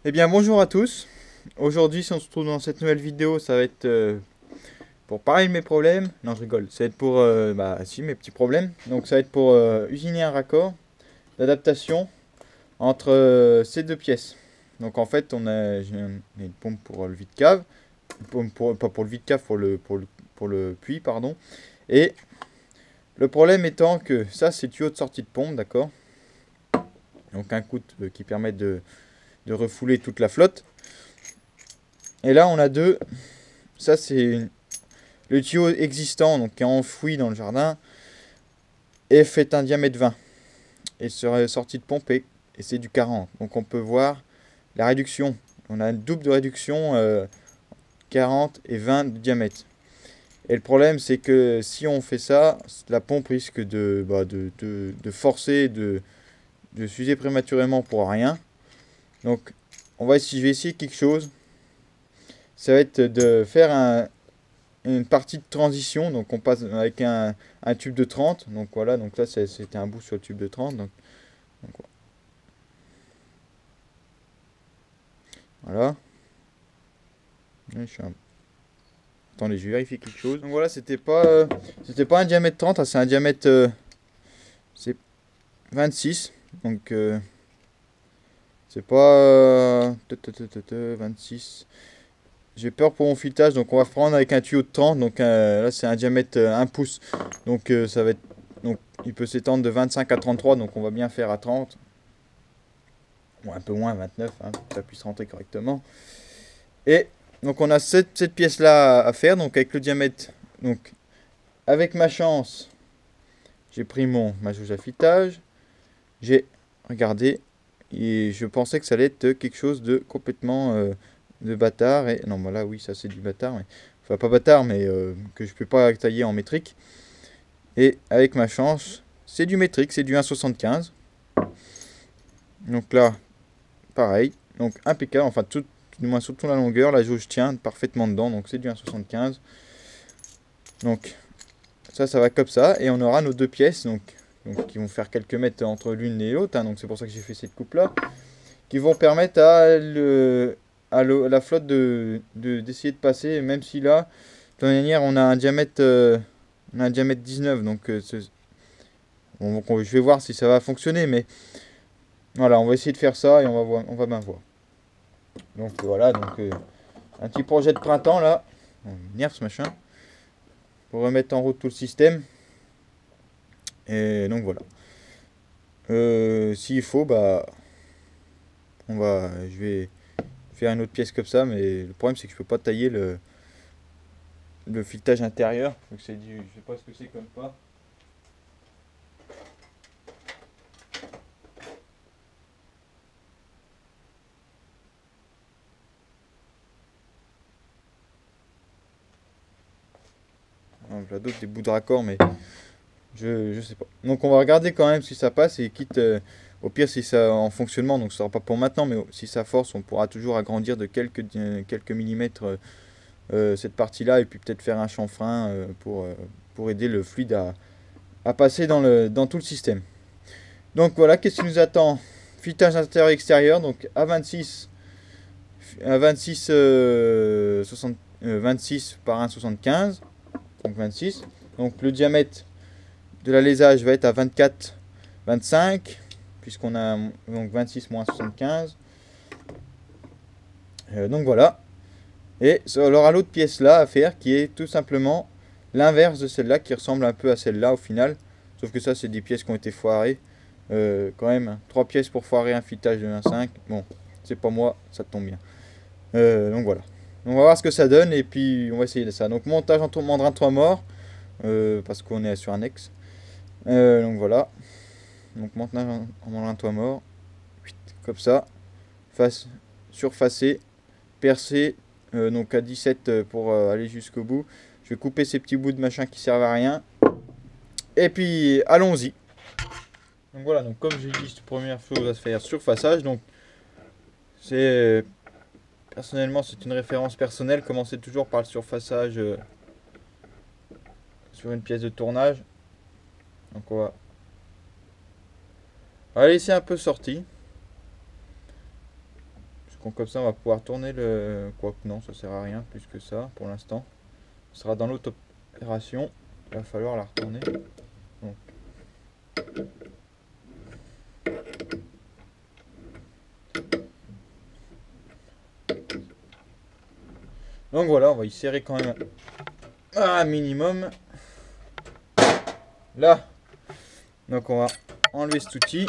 Eh bien bonjour à tous. Aujourd'hui si on se trouve dans cette nouvelle vidéo, ça va être pour parler de mes problèmes. Non je rigole, ça va être pour si mes petits problèmes. Donc ça va être pour usiner un raccord d'adaptation entre ces deux pièces. Donc en fait j'ai une pompe pour le vide-cave, pas pour le vide-cave, pour le puits pardon. Et le problème étant que ça c'est le tuyau de sortie de pompe, d'accord. Donc un coup qui permet de refouler toute la flotte. Et là on a deux. Ça c'est le tuyau existant, donc qui est enfoui dans le jardin, est fait un diamètre 20. Et sur sortie de pompe, et c'est du 40. Donc on peut voir la réduction. On a une double de réduction 40 et 20 de diamètre. Et le problème, c'est que si on fait ça, la pompe risque de forcer, de s'user prématurément pour rien. Donc je vais essayer quelque chose. Ça va être de faire une partie de transition. Donc on passe avec un tube de 30. Donc voilà, donc là c'était un bout sur le tube de 30. Donc voilà. Attendez, je vais vérifier quelque chose. Donc voilà, c'était pas un diamètre 30, c'est un diamètre c'est 26. Donc c'est pas 26. J'ai peur pour mon filetage, donc on va prendre avec un tuyau de 30. Donc là c'est un diamètre 1 pouce. Donc ça va être donc il peut s'étendre de 25 à 33, donc on va bien faire à 30. Ou un peu moins, 29, hein, pour que ça puisse rentrer correctement. Et donc on a cette pièce là à faire, donc avec le diamètre. Donc avec ma chance, j'ai pris ma jauge à filetage, j'ai regardé et je pensais que ça allait être quelque chose de complètement de bâtard. Et non, voilà, oui, ça c'est du bâtard, mais enfin pas bâtard, mais que je peux pas tailler en métrique. Et avec ma chance, c'est du métrique, c'est du 1,75. Donc là, pareil, donc impeccable, enfin tout, du moins sur toute la longueur, la jauge tient parfaitement dedans, donc c'est du 1,75. Donc ça va comme ça, et on aura nos deux pièces, donc qui vont faire quelques mètres entre l'une et l'autre, hein, donc c'est pour ça que j'ai fait cette coupe là, qui vont permettre à la flotte d'essayer de passer, même si là, de toute manière, on a un diamètre 19, donc je vais voir si ça va fonctionner, mais voilà, on va essayer de faire ça et on va bien voir. Donc voilà, donc un petit projet de printemps là, on m'énerve ce machin, pour remettre en route tout le système. Et donc voilà. S'il faut, je vais faire une autre pièce comme ça, mais le problème c'est que je peux pas tailler le filetage intérieur. Donc je sais pas ce que c'est comme pas. Donc là d'autres des bouts de raccord, mais je sais pas. Donc on va regarder quand même si ça passe et quitte au pire si ça en fonctionnement, donc ce sera pas pour maintenant, mais si ça force, on pourra toujours agrandir de quelques millimètres cette partie-là et puis peut-être faire un chanfrein pour aider le fluide à passer dans tout le système. Donc voilà, qu'est-ce qui nous attend? Filetage intérieur-extérieur, donc à 26, 26 par 1,75, donc 26. Donc le diamètre de l'alésage va être à 24, 25, puisqu'on a donc 26 moins 75. Donc voilà. Et ça aura l'autre pièce là à faire qui est tout simplement l'inverse de celle-là, qui ressemble un peu à celle-là au final. Sauf que ça, c'est des pièces qui ont été foirées. Quand même, 3 pièces pour foirer un filetage de 1,5. Bon, c'est pas moi, ça tombe bien. Donc voilà. On va voir ce que ça donne et puis on va essayer de ça. Donc montage en mandrin 3 morts, parce qu'on est sur un ex. Donc voilà. Donc montage en mandrin 3 morts. Comme ça. Face, surfacé, percé, donc à 17 pour aller jusqu'au bout. Je vais couper ces petits bouts de machin qui servent à rien. Et puis allons-y. Donc voilà, donc comme j'ai dit, première chose à se faire surfaçage. Donc c'est personnellement c'est une référence personnelle. Commencez toujours par le surfaçage sur une pièce de tournage. Donc on va laisser un peu sorti. Donc comme ça on va pouvoir tourner le... Quoique non, ça sert à rien plus que ça pour l'instant. Ce sera dans l'autre opération. Il va falloir la retourner. Donc voilà, on va y serrer quand même un minimum. Là. Donc on va enlever cet outil.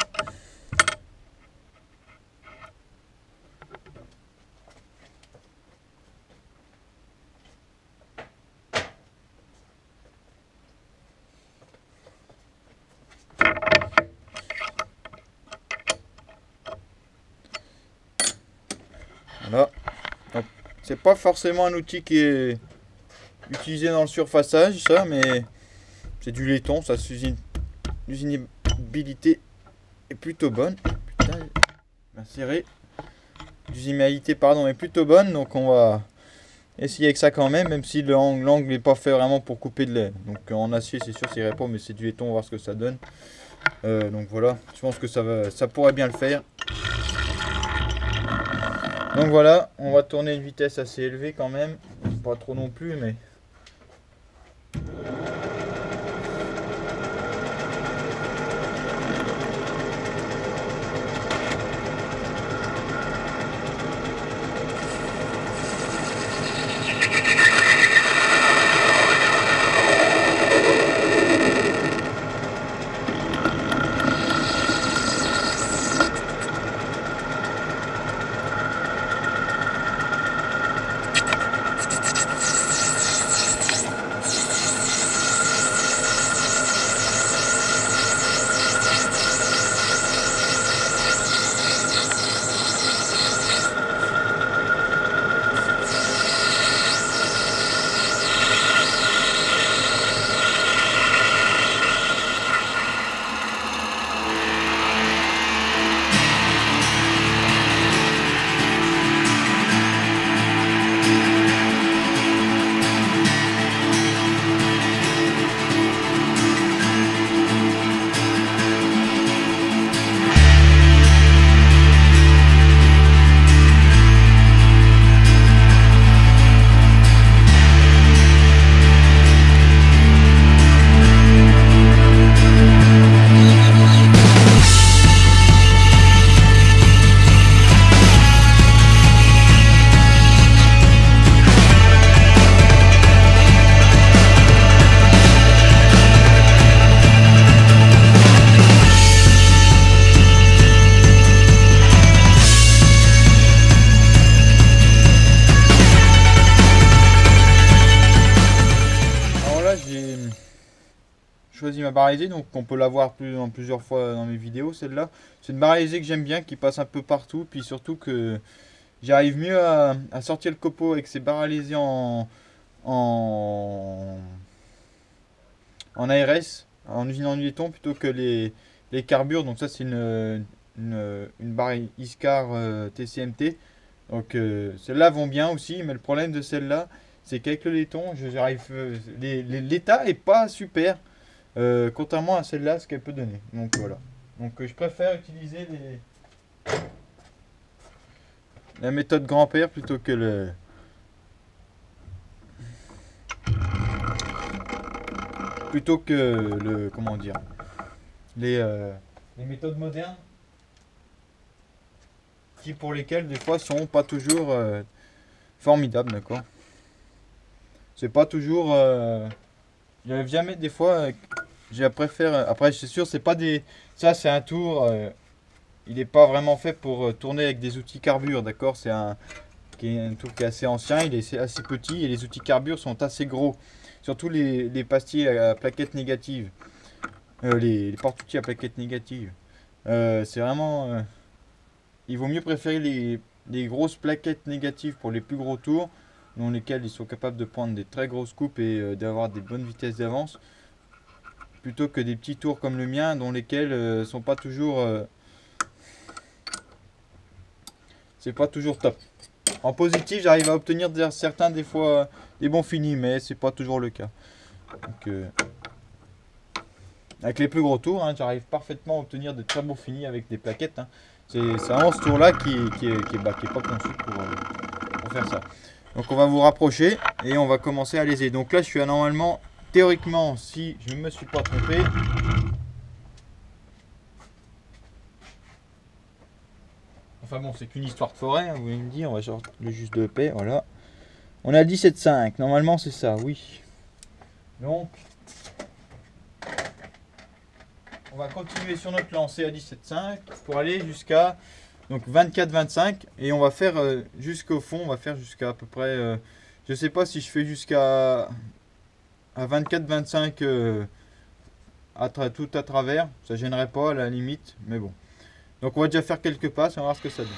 Voilà. C'est pas forcément un outil qui est utilisé dans le surfaçage, ça, mais c'est du laiton, ça, l'usinabilité est plutôt bonne. Putain, il va serrer. L'usinabilité, pardon, est plutôt bonne, donc on va essayer avec ça quand même, même si l'angle n'est pas fait vraiment pour couper de lait. Donc en acier, c'est sûr, ça irait pas, mais c'est du laiton, on va voir ce que ça donne. Donc voilà, je pense que ça pourrait bien le faire. Donc voilà, on va tourner une vitesse assez élevée quand même, pas trop non plus, mais... Choisi ma barre aisée, donc on peut la voir plusieurs fois dans mes vidéos. Celle-là, c'est une barre aisée que j'aime bien, qui passe un peu partout, puis surtout que j'arrive mieux à sortir le copeau avec ces barres aisées en ARS, en usine en laiton, plutôt que les carbures. Donc ça, c'est une barre Iscar TCMT. Donc celles-là vont bien aussi, mais le problème de celle-là, c'est qu'avec le laiton, l'état est pas super. Contrairement à celle-là, ce qu'elle peut donner. Donc voilà. Donc je préfère utiliser la méthode grand-père plutôt que comment dire, les méthodes modernes, qui pour lesquelles des fois sont pas toujours formidables, d'accord. C'est pas toujours il y a jamais des fois je préfère. Après, c'est sûr, c'est pas des. Ça, c'est un tour. Il n'est pas vraiment fait pour tourner avec des outils carbure, d'accord. C'est un tour qui est assez ancien, il est assez petit et les outils carbure sont assez gros. Surtout les pastilles à plaquettes négatives. Les porte-outils à plaquettes négatives. C'est vraiment. Il vaut mieux préférer les grosses plaquettes négatives pour les plus gros tours, dans lesquels ils sont capables de prendre des très grosses coupes et d'avoir des bonnes vitesses d'avance, plutôt que des petits tours comme le mien, dont lesquels sont pas toujours c'est pas toujours top. En positif, j'arrive à obtenir certains des fois des bons finis, mais c'est pas toujours le cas. Donc, avec les plus gros tours, hein, j'arrive parfaitement à obtenir de très bons finis avec des plaquettes. Hein. C'est vraiment ce tour là qui est pas conçu pour faire ça. Donc on va vous rapprocher et on va commencer à léser. Donc là je suis à normalement, théoriquement, si je ne me suis pas trompé, enfin bon, c'est qu'une histoire de forêt, hein, vous voulez me dire, on va sortir le juste de paix, voilà. On a 17,5, normalement c'est ça, oui. Donc, on va continuer sur notre lancée à 17,5 pour aller jusqu'à 24-25 et on va faire jusqu'au fond, on va faire jusqu'à à peu près, je sais pas si je fais jusqu'à 24-25 tout à travers, ça gênerait pas à la limite, mais bon. Donc on va déjà faire quelques passes, on va voir ce que ça donne.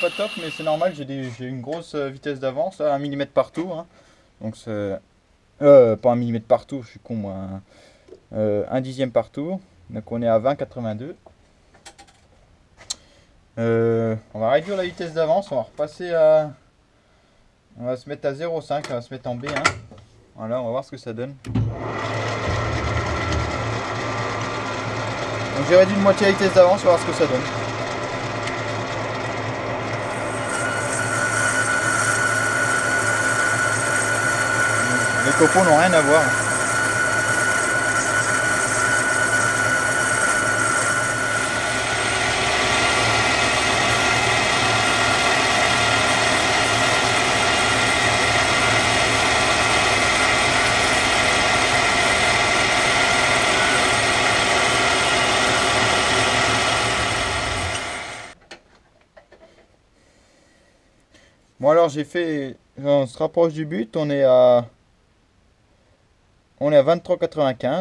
Pas top, mais c'est normal, j'ai une grosse vitesse d'avance, 1 mm partout, hein. Donc c'est pas 1 mm partout, je suis con moi, 1 dixième partout, donc on est à 20,82. On va réduire la vitesse d'avance, on va repasser à, on va se mettre à 0,5, on va se mettre en B1, voilà, on va voir ce que ça donne. Donc j'ai réduit de moitié la vitesse d'avance, on va voir ce que ça donne. Les copeaux n'ont rien à voir. Bon alors j'ai fait, on se rapproche du but, on est à 23,95. On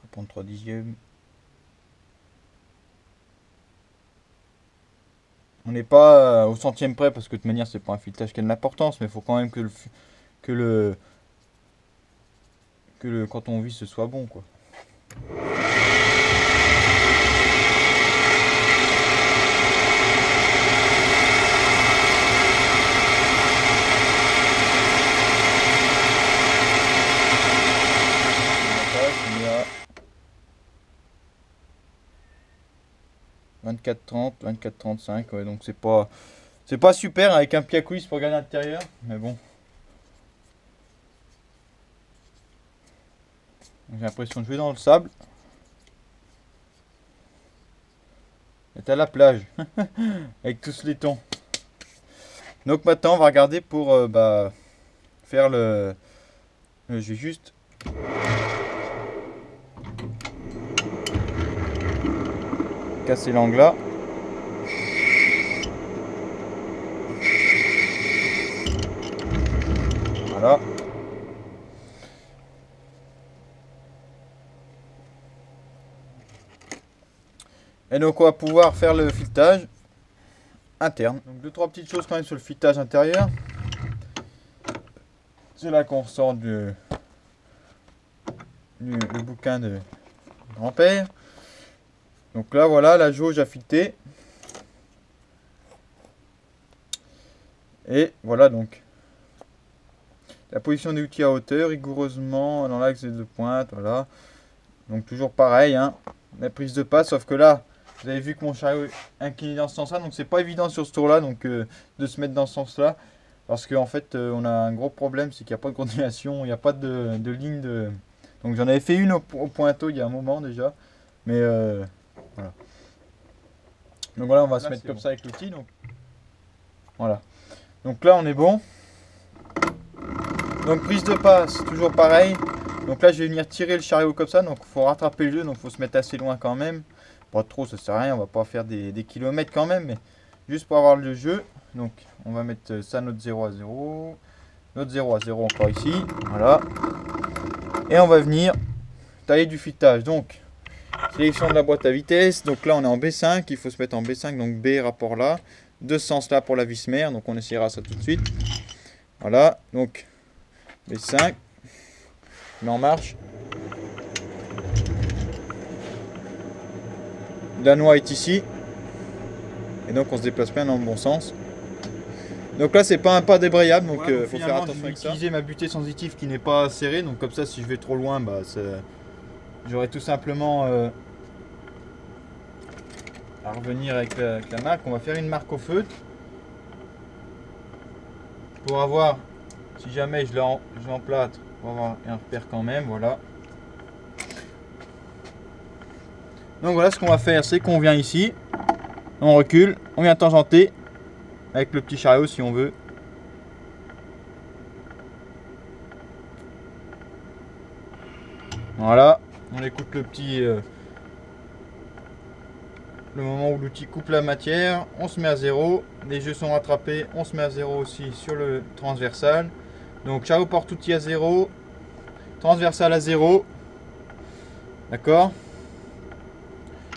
va prendre 3 dixièmes. On n'est pas au centième près parce que de toute manière c'est pas un filetage qui a de l'importance, mais il faut quand même que quand on vise ce soit bon quoi. « 24,30, 24,35, ouais, donc c'est pas super avec un pied à coulisses pour gagner à l'intérieur, mais bon. J'ai l'impression de jouer dans le sable. Et à la plage, avec tous les tons. Donc maintenant on va regarder pour faire le... Je vais juste... casser l'angle là. Voilà. Et donc on va pouvoir faire le filetage interne. Donc 2-3 petites choses quand même sur le filetage intérieur. C'est là qu'on ressort le bouquin de grand-père. Donc là voilà la jauge à fileter. Et voilà donc. La position des outils à hauteur, rigoureusement dans l'axe des deux pointes, voilà. Donc toujours pareil, hein. La prise de passe, sauf que là, vous avez vu que mon chariot est incliné dans ce sens-là, donc c'est pas évident sur ce tour-là, donc de se mettre dans ce sens-là. Parce qu'en fait, on a un gros problème, c'est qu'il n'y a pas de continuation, il n'y a pas de ligne de... Donc j'en avais fait une au pointeau il y a un moment déjà, mais voilà. Donc voilà, on va se mettre comme ça avec l'outil, donc voilà. Donc là, on est bon. Donc prise de passe, toujours pareil. Donc là, je vais venir tirer le chariot comme ça, donc il faut rattraper le jeu, donc il faut se mettre assez loin quand même. Pas trop, ça sert à rien, on va pas faire des kilomètres quand même, mais juste pour avoir le jeu. Donc on va mettre ça, notre 0 à 0, notre 0 à 0 encore ici, voilà. Et on va venir tailler du filetage. Donc sélection de la boîte à vitesse, donc là on est en B5, il faut se mettre en B5, donc B rapport là, de ce sens là pour la vis mère, donc on essaiera ça tout de suite. Voilà, donc B5, je mets en marche. La noix est ici, et donc on se déplace bien dans le bon sens. Donc là c'est pas un pas débrayable, donc il faut faire attention avec ça. Utiliser ma butée sensitive qui n'est pas serrée, donc comme ça si je vais trop loin, bah, j'aurai tout simplement à revenir avec la marque. On va faire une marque au feutre pour avoir, si jamais je l'emplâtre, on va avoir un repère quand même, voilà. Donc voilà, ce qu'on va faire, c'est qu'on vient ici, on recule, on vient tangenter avec le petit chariot si on veut. Voilà, on écoute le petit le moment où l'outil coupe la matière, on se met à 0, les jeux sont rattrapés, on se met à 0 aussi sur le transversal. Donc chariot porte outil à 0, transversal à 0, d'accord.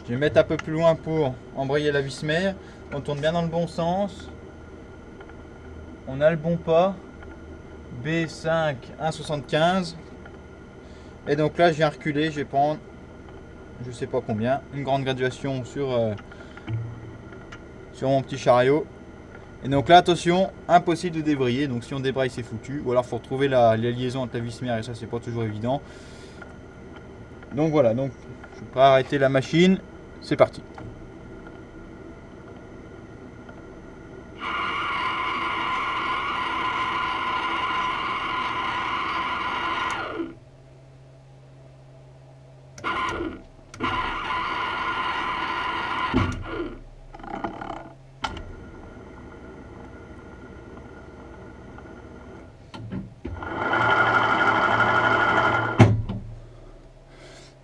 Je vais mettre un peu plus loin pour embrayer la vis mère. On tourne bien dans le bon sens. On a le bon pas. B5 1,75. Et donc là je viens reculer, je vais prendre, je sais pas combien, une grande graduation sur mon petit chariot. Et donc là attention, impossible de débrayer, donc si on débraye c'est foutu. Ou alors il faut retrouver la liaison entre la vis mère et ça c'est pas toujours évident. Donc voilà, donc je vais pas arrêter la machine, c'est parti.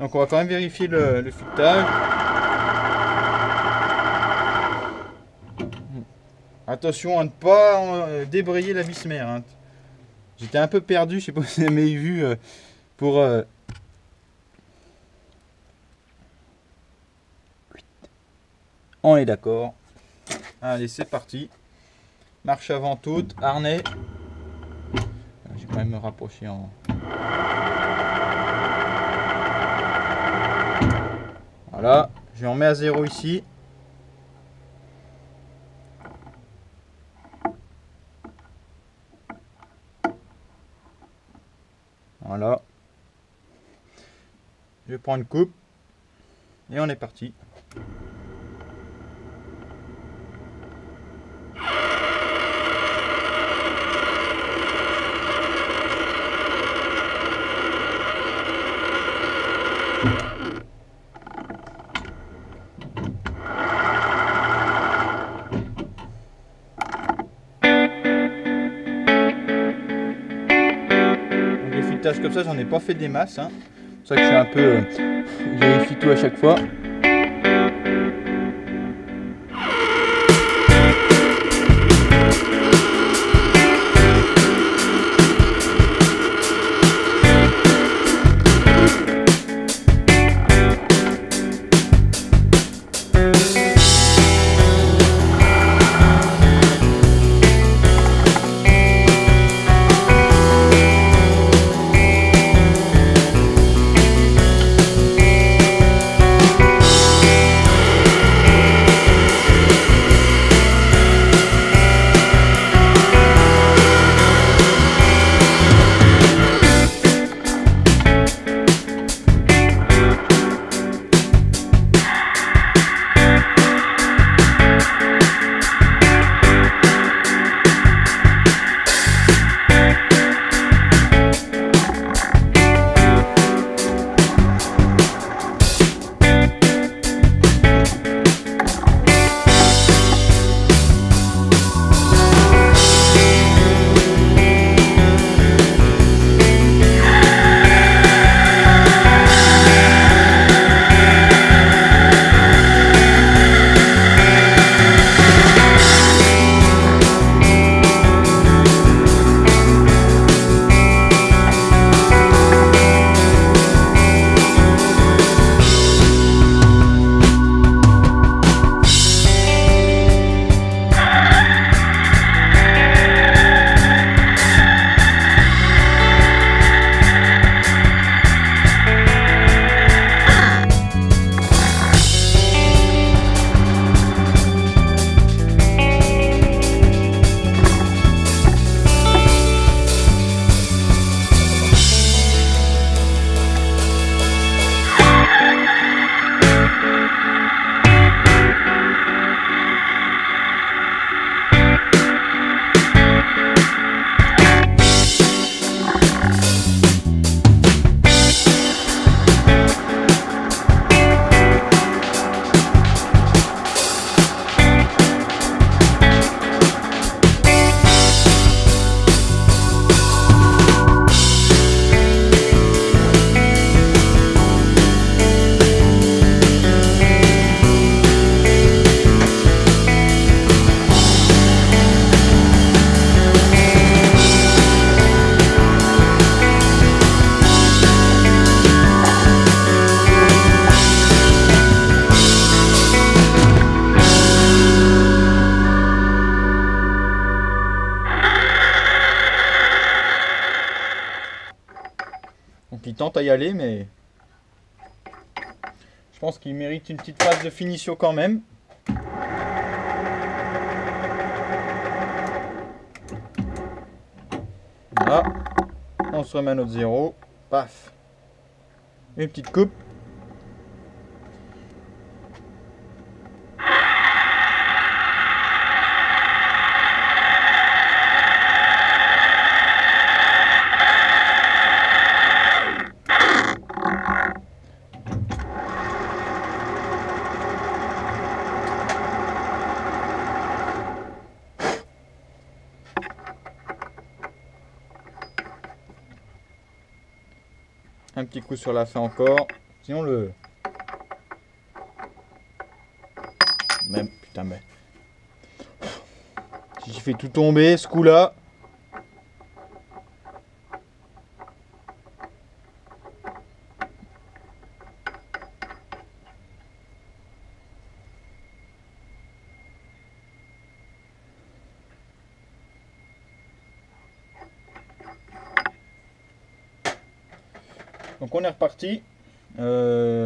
Donc on va quand même vérifier le filetage. Attention à ne pas débrayer la vis mère. Hein. J'étais un peu perdu, je sais pas si vous avez vu pour... On est d'accord. Allez, c'est parti. Marche avant toute, harnais. Je vais quand même me rapprocher en... Voilà, je en mets à 0 ici. Voilà. Je prends une coupe. Et on est parti. Comme ça, j'en ai pas fait des masses, hein. C'est pour ça que je suis un peu je vérifie tout à chaque fois. chiante à y aller, mais je pense qu'il mérite une petite phase de finition quand même. Voilà, on se remet à notre zéro, paf, une petite coupe. Un petit coup sur la fin encore. Sinon le... Même, putain, mais... Si j'ai fait tout tomber, ce coup-là... Donc on est reparti. Voilà.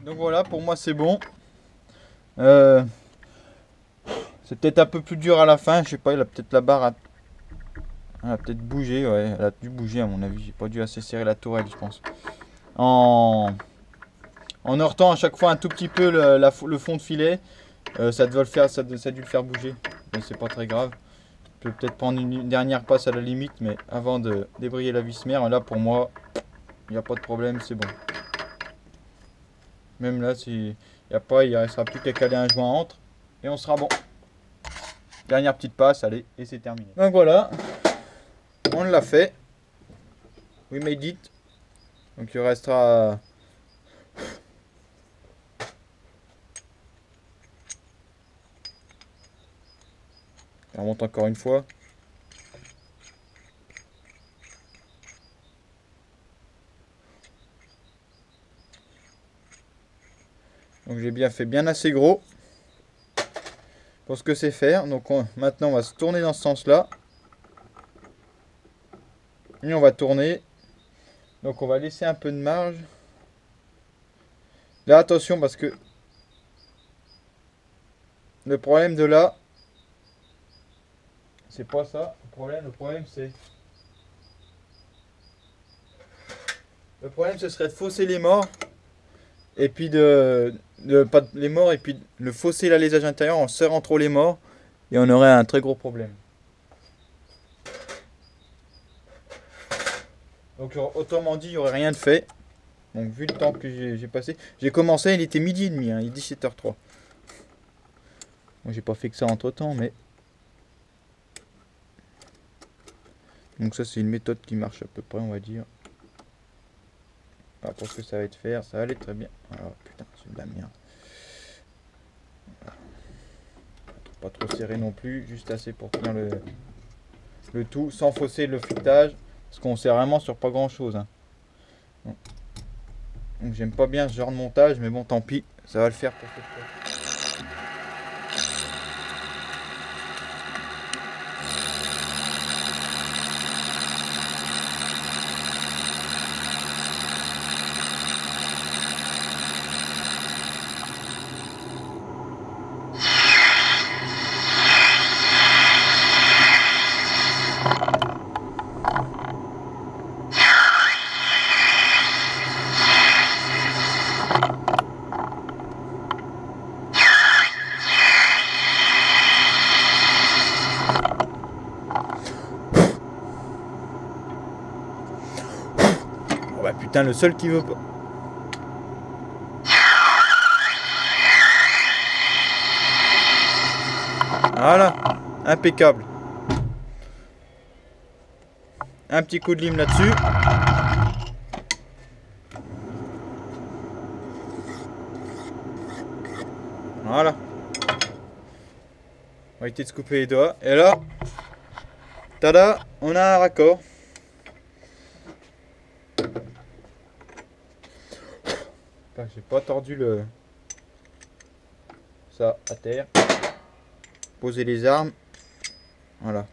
Donc voilà, pour moi c'est bon. C'est peut-être un peu plus dur à la fin, je sais pas, il a peut-être la barre elle a peut-être bougé, ouais, elle a dû bouger à mon avis, j'ai pas dû assez serrer la tourelle je pense. En heurtant à chaque fois un tout petit peu le fond de filet, ça doit le faire, ça a dû le faire bouger, mais c'est pas très grave. Je peux peut-être prendre une dernière passe à la limite, mais avant de débrayer la vis mère, là pour moi, il n'y a pas de problème, c'est bon. Même là, il ne restera plus qu'à caler un joint entre et on sera bon. Dernière petite passe, allez, et c'est terminé. Donc voilà, on l'a fait. We made it. Donc il restera... On remonte encore une fois. Donc j'ai bien fait bien assez gros pour ce que c'est faire. Donc maintenant on va se tourner dans ce sens-là. Et on va tourner. Donc on va laisser un peu de marge. Là attention parce que le problème de là, c'est pas ça. Le problème c'est... Le problème ce serait de fausser les morts. Et puis pas les morts et puis le fausser l'alésage intérieur en serrant trop les morts. Et on aurait un très gros problème. Donc autrement dit, il n'y aurait rien de fait. Donc vu le temps que j'ai passé, j'ai commencé, il était midi et demi, hein, il est 17h03. Bon, j'ai pas fait que ça entre temps, mais... Donc ça c'est une méthode qui marche à peu près, on va dire. Alors, pour ce que ça va être faire, ça allait très bien. Alors putain, c'est de la merde. Voilà. Pas trop serré non plus, juste assez pour tenir le tout, sans fausser le filetage. Parce qu'on sert vraiment sur pas grand chose. Hein. Donc j'aime pas bien ce genre de montage, mais bon tant pis, ça va le faire pour cette fois. Oh bah putain, le seul qui veut pas. Voilà, impeccable. Un petit coup de lime là-dessus. Voilà. On va éviter de se couper les doigts. Et là, tada, on a un raccord. J'ai pas tordu le... ça à terre. Poser les armes. Voilà.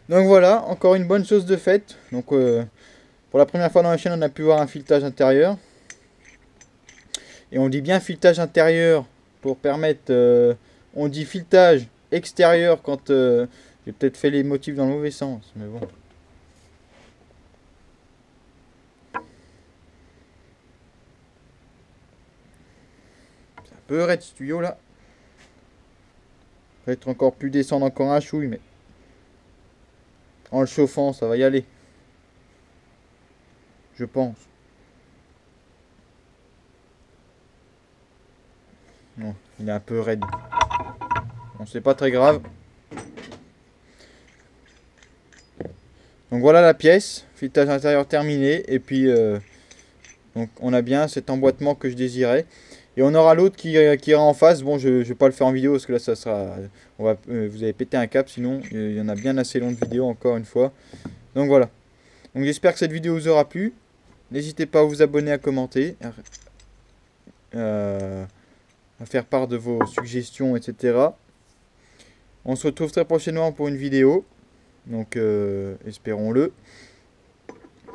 Donc voilà, encore une bonne chose de faite. Donc pour la première fois dans la chaîne, on a pu voir un filetage intérieur. Et on dit bien filetage intérieur pour permettre... on dit filetage extérieur quand j'ai peut-être fait les motifs dans le mauvais sens. Mais bon. C'est un peu raide ce tuyau là. Va être encore plus descendre encore un chouille, mais en le chauffant ça va y aller. Je pense. Non, il est un peu raide. Bon, c'est pas très grave. Donc voilà la pièce. Filetage intérieur terminé. Et puis, donc on a bien cet emboîtement que je désirais. Et on aura l'autre qui ira en face. Bon, je ne vais pas le faire en vidéo parce que là, ça sera... vous avez pété un câble. Sinon, il y en a bien assez long de vidéo encore une fois. Donc voilà. Donc j'espère que cette vidéo vous aura plu. N'hésitez pas à vous abonner, à commenter. À faire part de vos suggestions, etc. On se retrouve très prochainement pour une vidéo. Donc, espérons-le.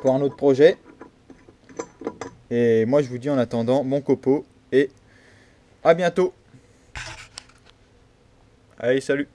Pour un autre projet. Et moi, je vous dis en attendant, bon copeau. Et à bientôt. Allez, salut.